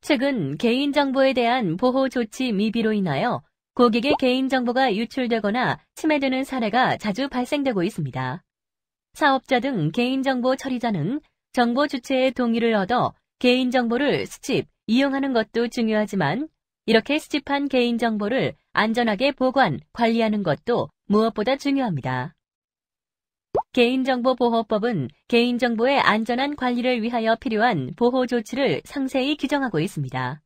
최근 개인정보에 대한 보호 조치 미비로 인하여 고객의 개인정보가 유출되거나 침해되는 사례가 자주 발생되고 있습니다. 사업자 등 개인정보 처리자는 정보 주체의 동의를 얻어 개인정보를 수집, 이용하는 것도 중요하지만 이렇게 수집한 개인정보를 안전하게 보관, 관리하는 것도 무엇보다 중요합니다. 개인정보보호법은 개인정보의 안전한 관리를 위하여 필요한 보호 조치를 상세히 규정하고 있습니다.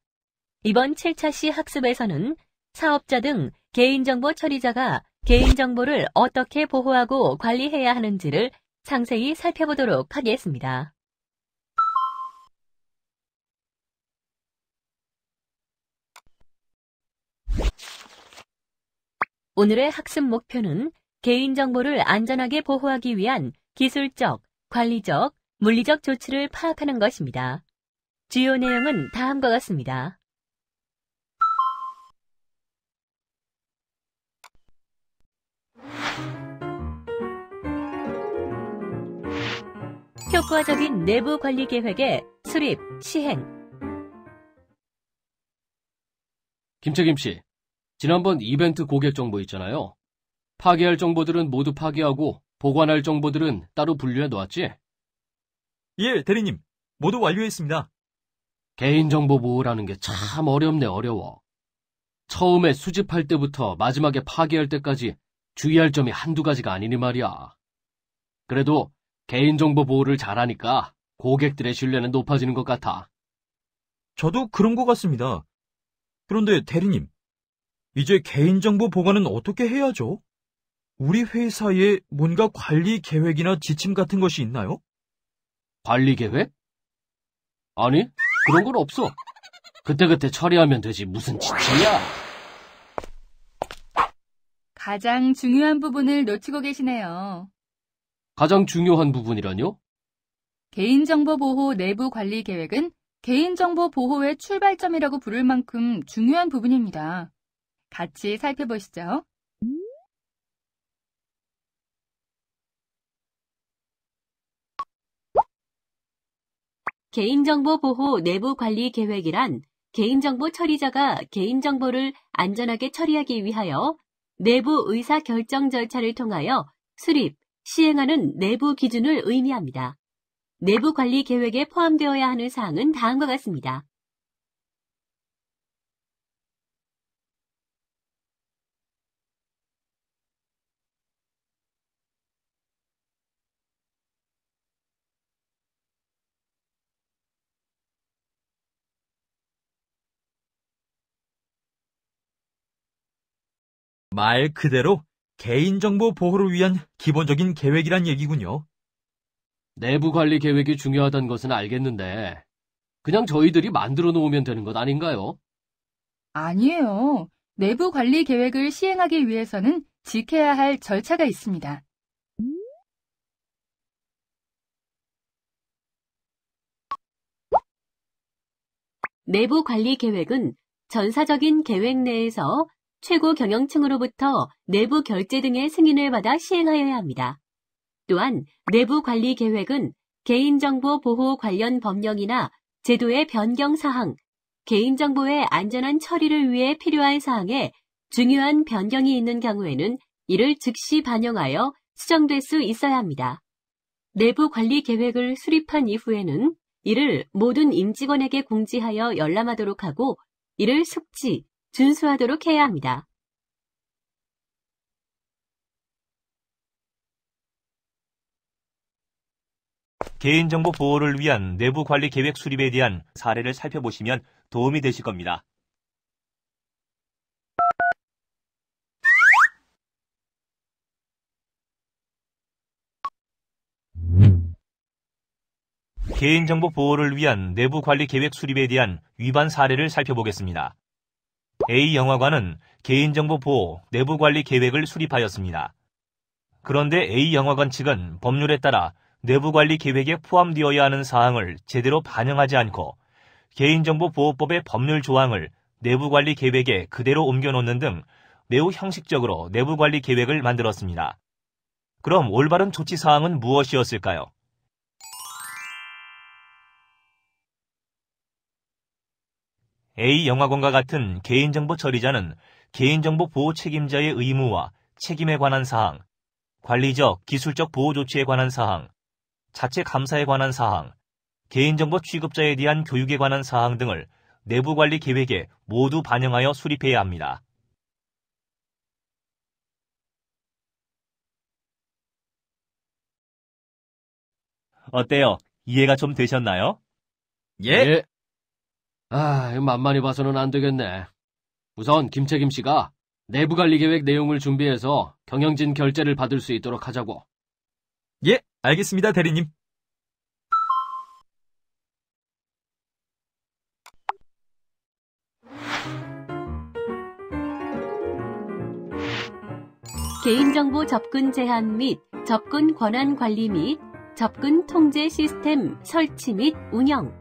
이번 7차 시 학습에서는 사업자 등 개인정보 처리자가 개인정보를 어떻게 보호하고 관리해야 하는지를 상세히 살펴보도록 하겠습니다. 오늘의 학습 목표는 개인정보를 안전하게 보호하기 위한 기술적, 관리적, 물리적 조치를 파악하는 것입니다. 주요 내용은 다음과 같습니다. 효과적인 내부 관리 계획의 수립, 시행. 김책임 씨, 지난번 이벤트 고객 정보 있잖아요. 파괴할 정보들은 모두 파괴하고 보관할 정보들은 따로 분류해 놓았지? 예, 대리님. 모두 완료했습니다. 개인정보 보호라는 게 참 어렵네, 어려워. 처음에 수집할 때부터 마지막에 파괴할 때까지 주의할 점이 한두 가지가 아니니 말이야. 그래도 개인정보 보호를 잘하니까 고객들의 신뢰는 높아지는 것 같아. 저도 그런 것 같습니다. 그런데 대리님, 이제 개인정보 보관은 어떻게 해야죠? 우리 회사에 뭔가 관리 계획이나 지침 같은 것이 있나요? 관리 계획? 아니, 그런 건 없어. 그때그때 처리하면 되지 무슨 지침이야. 가장 중요한 부분을 놓치고 계시네요. 가장 중요한 부분이라뇨? 개인정보 보호 내부 관리 계획은 개인정보 보호의 출발점이라고 부를 만큼 중요한 부분입니다. 같이 살펴보시죠. 개인정보 보호 내부 관리 계획이란 개인정보 처리자가 개인정보를 안전하게 처리하기 위하여 내부 의사 결정 절차를 통하여 수립, 시행하는 내부 기준을 의미합니다. 내부 관리 계획에 포함되어야 하는 사항은 다음과 같습니다. 말 그대로 개인정보 보호를 위한 기본적인 계획이란 얘기군요. 내부 관리 계획이 중요하다는 것은 알겠는데 그냥 저희들이 만들어 놓으면 되는 것 아닌가요? 아니에요. 내부 관리 계획을 시행하기 위해서는 지켜야 할 절차가 있습니다. 내부 관리 계획은 전사적인 계획 내에서 최고 경영층으로부터 내부 결제 등의 승인을 받아 시행하여야 합니다. 또한 내부 관리 계획은 개인정보 보호 관련 법령이나 제도의 변경 사항, 개인정보의 안전한 처리를 위해 필요한 사항에 중요한 변경이 있는 경우에는 이를 즉시 반영하여 수정될 수 있어야 합니다. 내부 관리 계획을 수립한 이후에는 이를 모든 임직원에게 공지하여 열람하도록 하고 이를 숙지, 준수하도록 해야 합니다. 개인정보 보호를 위한 내부 관리 계획 수립에 대한 사례를 살펴보시면 도움이 되실 겁니다. 개인정보 보호를 위한 내부 관리 계획 수립에 대한 위반 사례를 살펴보겠습니다. A 영화관은 개인정보 보호 내부 관리 계획을 수립하였습니다. 그런데 A 영화관 측은 법률에 따라 내부 관리 계획에 포함되어야 하는 사항을 제대로 반영하지 않고 개인정보보호법의 법률 조항을 내부 관리 계획에 그대로 옮겨놓는 등 매우 형식적으로 내부 관리 계획을 만들었습니다. 그럼 올바른 조치 사항은 무엇이었을까요? A 영화관과 같은 개인정보 처리자는 개인정보 보호 책임자의 의무와 책임에 관한 사항, 관리적, 기술적 보호 조치에 관한 사항, 자체 감사에 관한 사항, 개인정보 취급자에 대한 교육에 관한 사항 등을 내부 관리 계획에 모두 반영하여 수립해야 합니다. 어때요? 이해가 좀 되셨나요? 예. 이거 만만히 봐서는 안 되겠네. 우선 김책임 씨가 내부 관리 계획 내용을 준비해서 경영진 결재를 받을 수 있도록 하자고. 예, 알겠습니다, 대리님. 개인정보 접근 제한 및 접근 권한 관리 및 접근 통제 시스템 설치 및 운영.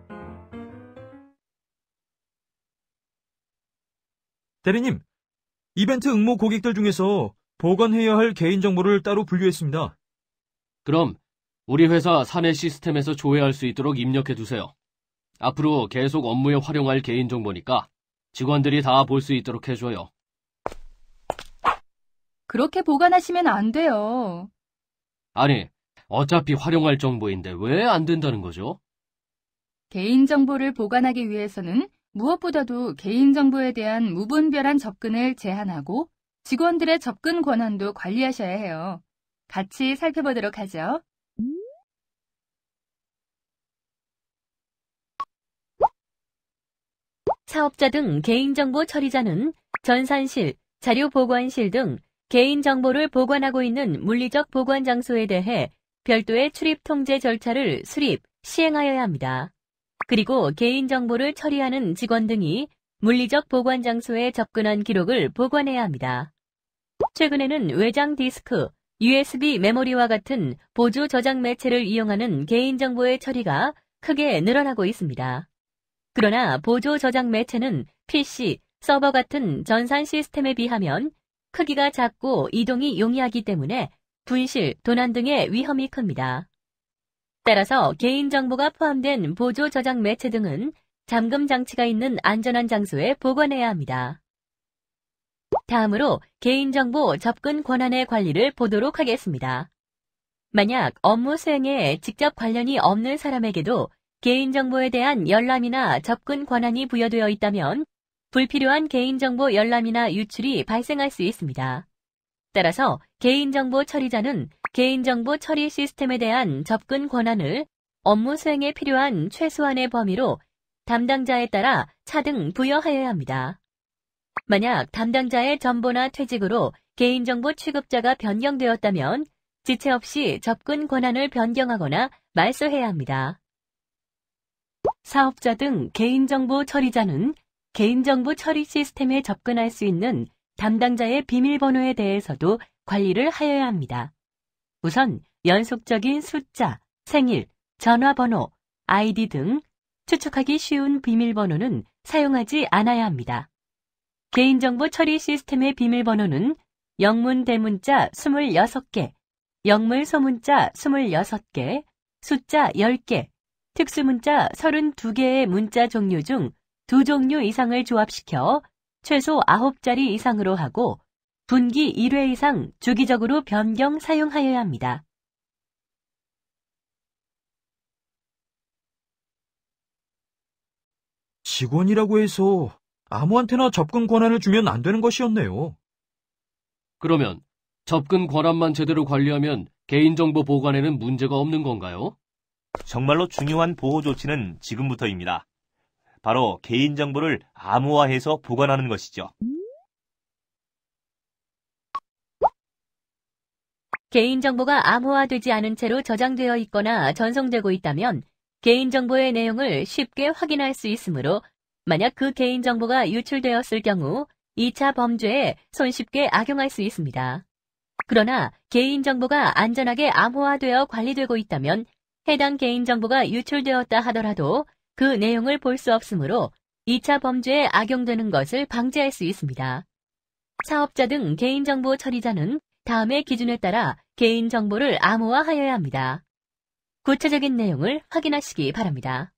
대리님, 이벤트 응모 고객들 중에서 보관해야 할 개인정보를 따로 분류했습니다. 그럼 우리 회사 사내 시스템에서 조회할 수 있도록 입력해두세요. 앞으로 계속 업무에 활용할 개인정보니까 직원들이 다 볼 수 있도록 해줘요. 그렇게 보관하시면 안 돼요. 아니, 어차피 활용할 정보인데 왜 안 된다는 거죠? 개인정보를 보관하기 위해서는 무엇보다도 개인정보에 대한 무분별한 접근을 제한하고 직원들의 접근 권한도 관리하셔야 해요. 같이 살펴보도록 하죠. 사업자 등 개인정보 처리자는 전산실, 자료보관실 등 개인정보를 보관하고 있는 물리적 보관 장소에 대해 별도의 출입 통제 절차를 수립, 시행하여야 합니다. 그리고 개인정보를 처리하는 직원 등이 물리적 보관 장소에 접근한 기록을 보관해야 합니다. 최근에는 외장 디스크, USB 메모리와 같은 보조 저장 매체를 이용하는 개인정보의 처리가 크게 늘어나고 있습니다. 그러나 보조 저장 매체는 PC, 서버 같은 전산 시스템에 비하면 크기가 작고 이동이 용이하기 때문에 분실, 도난 등의 위험이 큽니다. 따라서 개인정보가 포함된 보조 저장 매체 등은 잠금 장치가 있는 안전한 장소에 보관해야 합니다. 다음으로 개인정보 접근 권한의 관리를 보도록 하겠습니다. 만약 업무 수행에 직접 관련이 없는 사람에게도 개인정보에 대한 열람이나 접근 권한이 부여되어 있다면 불필요한 개인정보 열람이나 유출이 발생할 수 있습니다. 따라서 개인정보 처리자는 개인정보 처리 시스템에 대한 접근 권한을 업무 수행에 필요한 최소한의 범위로 담당자에 따라 차등 부여하여야 합니다. 만약 담당자의 전보나 퇴직으로 개인정보 취급자가 변경되었다면 지체 없이 접근 권한을 변경하거나 말소해야 합니다. 사업자 등 개인정보 처리자는 개인정보 처리 시스템에 접근할 수 있는 담당자의 비밀번호에 대해서도 관리를 하여야 합니다. 우선 연속적인 숫자, 생일, 전화번호, 아이디 등 추측하기 쉬운 비밀번호는 사용하지 않아야 합니다. 개인정보 처리 시스템의 비밀번호는 영문 대문자 26개, 영물 소문자 26개, 숫자 10개, 특수문자 32개의 문자 종류 중 2종류 이상을 조합시켜 최소 9자리 이상으로 하고 분기 1회 이상 주기적으로 변경 사용하여야 합니다. 직원이라고 해서 아무한테나 접근 권한을 주면 안 되는 것이었네요. 그러면 접근 권한만 제대로 관리하면 개인정보 보관에는 문제가 없는 건가요? 정말로 중요한 보호 조치는 지금부터입니다. 바로 개인정보를 암호화해서 보관하는 것이죠. 개인정보가 암호화되지 않은 채로 저장되어 있거나 전송되고 있다면 개인정보의 내용을 쉽게 확인할 수 있으므로 만약 그 개인정보가 유출되었을 경우 2차 범죄에 손쉽게 악용할 수 있습니다. 그러나 개인정보가 안전하게 암호화되어 관리되고 있다면 해당 개인정보가 유출되었다 하더라도 그 내용을 볼 수 없으므로 2차 범죄에 악용되는 것을 방지할 수 있습니다. 사업자 등 개인정보 처리자는 다음의 기준에 따라 개인정보를 암호화하여야 합니다. 구체적인 내용을 확인하시기 바랍니다.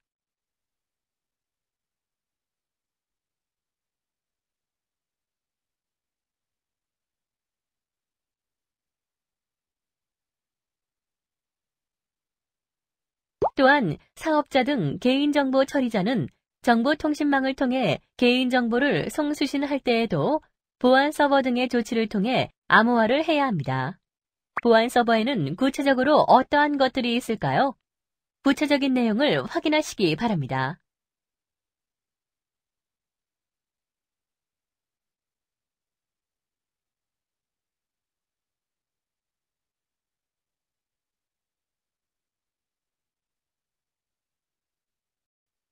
또한 사업자 등 개인정보 처리자는 정보통신망을 통해 개인정보를 송수신할 때에도 보안 서버 등의 조치를 통해 암호화를 해야 합니다. 보안 서버에는 구체적으로 어떠한 것들이 있을까요? 구체적인 내용을 확인하시기 바랍니다.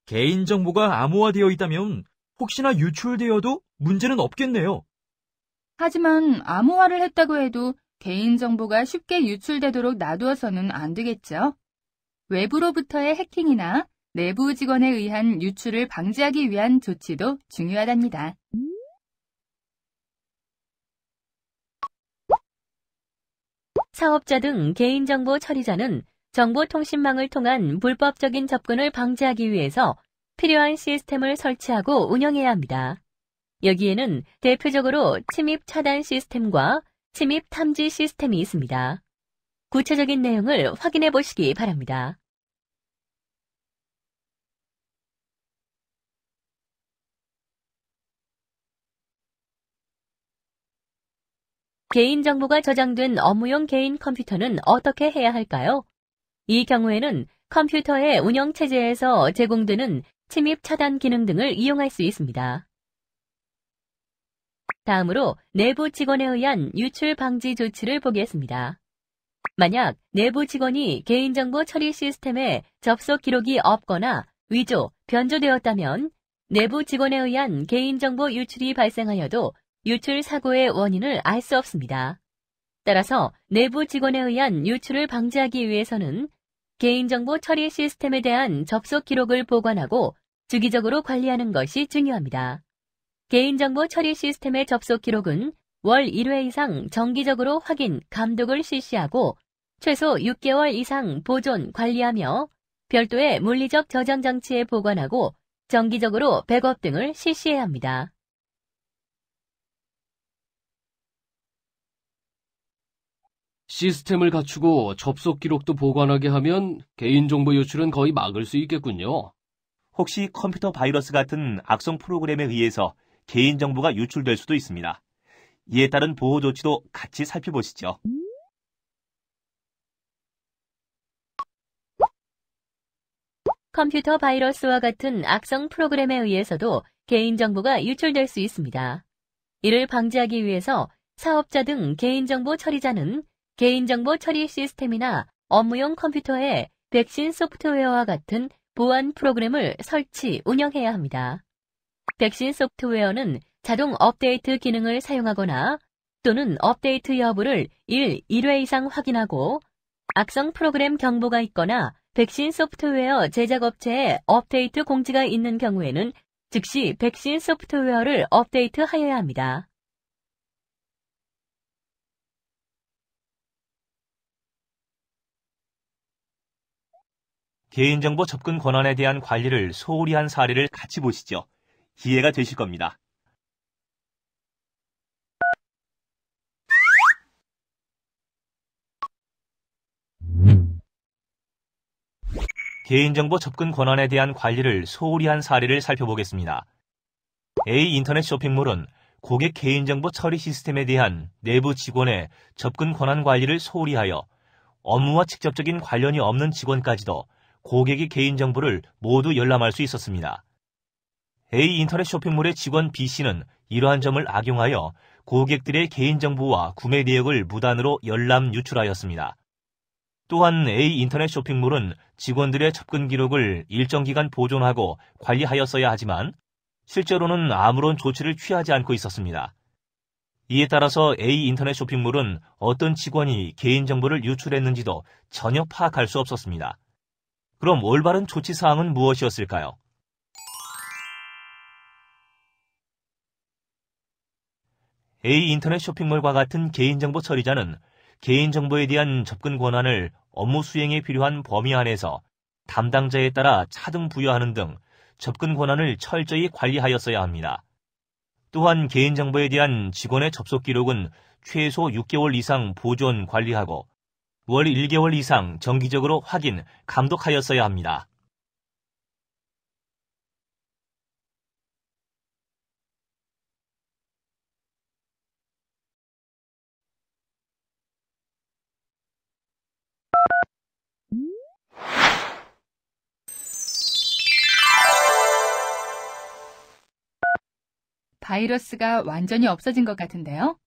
개인정보가 암호화되어 있다면 혹시나 유출되어도 문제는 없겠네요. 하지만 암호화를 했다고 해도 개인정보가 쉽게 유출되도록 놔두어서는 안 되겠죠. 외부로부터의 해킹이나 내부 직원에 의한 유출을 방지하기 위한 조치도 중요하답니다. 사업자 등 개인정보 처리자는 정보통신망을 통한 불법적인 접근을 방지하기 위해서 필요한 시스템을 설치하고 운영해야 합니다. 여기에는 대표적으로 침입 차단 시스템과 침입 탐지 시스템이 있습니다. 구체적인 내용을 확인해 보시기 바랍니다. 개인정보가 저장된 업무용 개인 컴퓨터는 어떻게 해야 할까요? 이 경우에는 컴퓨터의 운영체제에서 제공되는 침입 차단 기능 등을 이용할 수 있습니다. 다음으로 내부 직원에 의한 유출 방지 조치를 보겠습니다. 만약 내부 직원이 개인정보 처리 시스템에 접속 기록이 없거나 위조, 변조되었다면 내부 직원에 의한 개인정보 유출이 발생하여도 유출 사고의 원인을 알 수 없습니다. 따라서 내부 직원에 의한 유출을 방지하기 위해서는 개인정보 처리 시스템에 대한 접속 기록을 보관하고 주기적으로 관리하는 것이 중요합니다. 개인정보 처리 시스템의 접속 기록은 월 1회 이상 정기적으로 확인, 감독을 실시하고 최소 6개월 이상 보존, 관리하며 별도의 물리적 저장 장치에 보관하고 정기적으로 백업 등을 실시해야 합니다. 시스템을 갖추고 접속 기록도 보관하게 하면 개인정보 유출은 거의 막을 수 있겠군요. 혹시 컴퓨터 바이러스 같은 악성 프로그램에 의해서 개인정보가 유출될 수도 있습니다. 이에 따른 보호 조치도 같이 살펴보시죠. 컴퓨터 바이러스와 같은 악성 프로그램에 의해서도 개인정보가 유출될 수 있습니다. 이를 방지하기 위해서 사업자 등 개인정보 처리자는 개인정보 처리 시스템이나 업무용 컴퓨터에 백신 소프트웨어와 같은 보안 프로그램을 설치, 운영해야 합니다. 백신 소프트웨어는 자동 업데이트 기능을 사용하거나 또는 업데이트 여부를 1회 이상 확인하고 악성 프로그램 경보가 있거나 백신 소프트웨어 제작업체에 업데이트 공지가 있는 경우에는 즉시 백신 소프트웨어를 업데이트하여야 합니다. 개인정보 접근 권한에 대한 관리를 소홀히 한 사례를 같이 보시죠. 이해가 되실 겁니다. 개인정보 접근 권한에 대한 관리를 소홀히 한 사례를 살펴보겠습니다. A 인터넷 쇼핑몰은 고객 개인정보 처리 시스템에 대한 내부 직원의 접근 권한 관리를 소홀히 하여 업무와 직접적인 관련이 없는 직원까지도 고객의 개인정보를 모두 열람할 수 있었습니다. A 인터넷 쇼핑몰의 직원 B씨는 이러한 점을 악용하여 고객들의 개인정보와 구매 내역을 무단으로 열람 유출하였습니다. 또한 A 인터넷 쇼핑몰은 직원들의 접근 기록을 일정 기간 보존하고 관리하였어야 하지만 실제로는 아무런 조치를 취하지 않고 있었습니다. 이에 따라서 A 인터넷 쇼핑몰은 어떤 직원이 개인정보를 유출했는지도 전혀 파악할 수 없었습니다. 그럼 올바른 조치 사항은 무엇이었을까요? A 인터넷 쇼핑몰과 같은 개인정보 처리자는 개인정보에 대한 접근 권한을 업무 수행에 필요한 범위 안에서 담당자에 따라 차등 부여하는 등 접근 권한을 철저히 관리하였어야 합니다. 또한 개인정보에 대한 직원의 접속 기록은 최소 6개월 이상 보존 관리하고 월 1개월 이상 정기적으로 확인, 감독하였어야 합니다. 바이러스가 완전히 없어진 것 같은데요?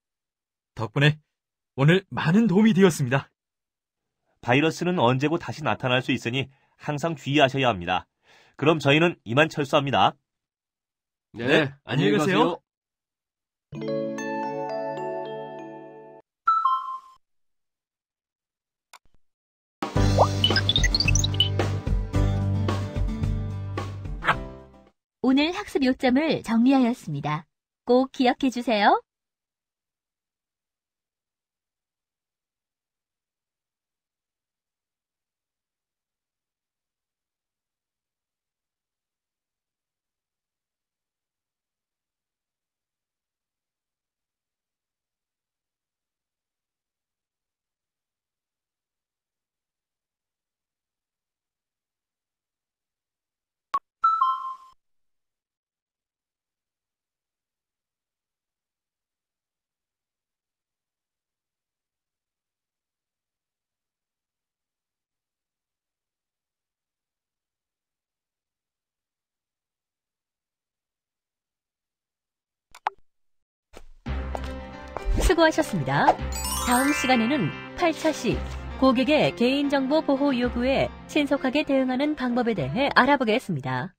덕분에 오늘 많은 도움이 되었습니다. 바이러스는 언제고 다시 나타날 수 있으니 항상 주의하셔야 합니다. 그럼 저희는 이만 철수합니다. 네, 안녕히 가세요. 오늘 학습 요점을 정리하였습니다. 꼭 기억해 주세요. 수고하셨습니다. 다음 시간에는 8차 시 고객의 개인정보 보호 요구에 신속하게 대응하는 방법에 대해 알아보겠습니다.